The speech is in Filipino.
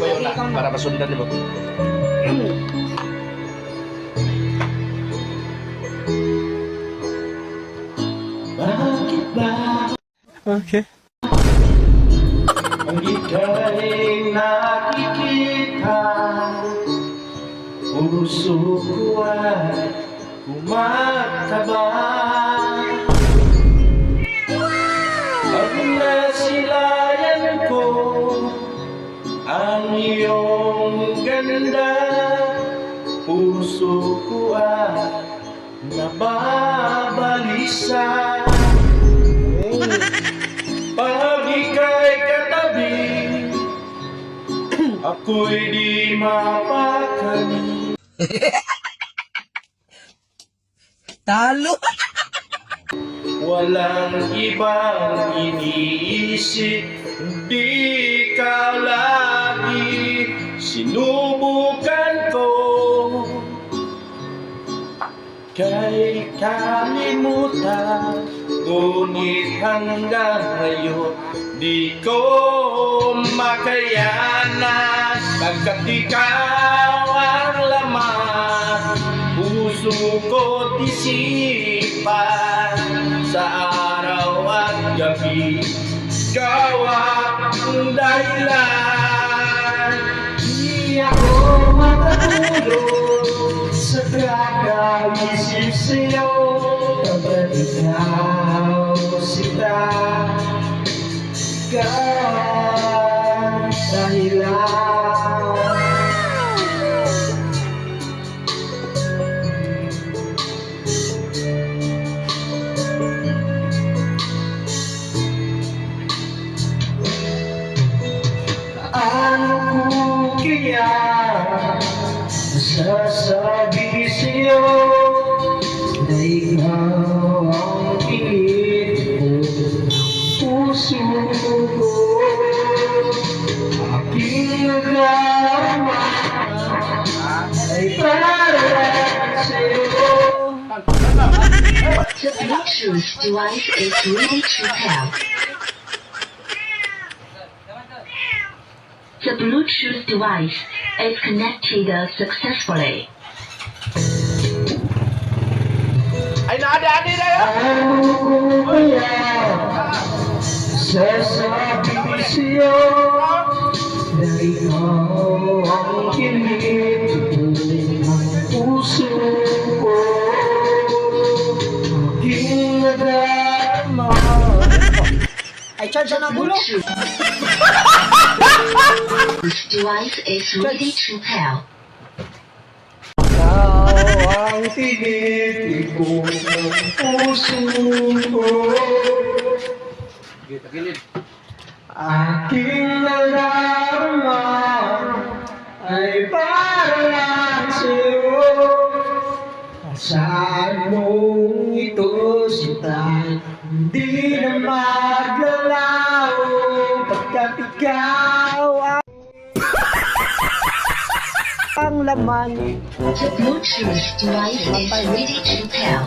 bayo na, para masundan mo. Bakit ba Okay. ang ika'y nakikita? Puso ko ay kumakaba. Pag nasilayan ko ang iyong ganda, puso ko ay nababalisa. Pag ika'y katabi, ako'y di mapakali. Talo! Walang ibang iniisip, di ka lagi. Sinubukan ko kay kalimutan, ngunit hanggang ngayon di ko makayanan. Pagkat ikaw ang laman, puso ko't isipan, sa araw at gabi ikaw ang dahilan. Di ako makatulog sa kakaisip sa'yo, kapag ikaw sita, ikaw ang dahilan. Ano ko kaya masasabi sa'yo na ikaw ang pilit ko, puso ko, aking nadarama ay para sa'yo. The Bluetooth device is ready to pair. The Bluetooth device is connected successfully. Ay, naadi-adi na yun! Ano ko kaya sasabi sa'yo na ikaw ang kilit ng puso ko, aking nadarama. Ay, charge na gulo! This device is ready to pair. Ikaw ang tinitiko ng puso ko, aking nadarama ay para sa'yo. Saan mong ito sinta, hindi na maglalaw, pagkat ikaw ang laman. The Bluetooth device is ready to pair.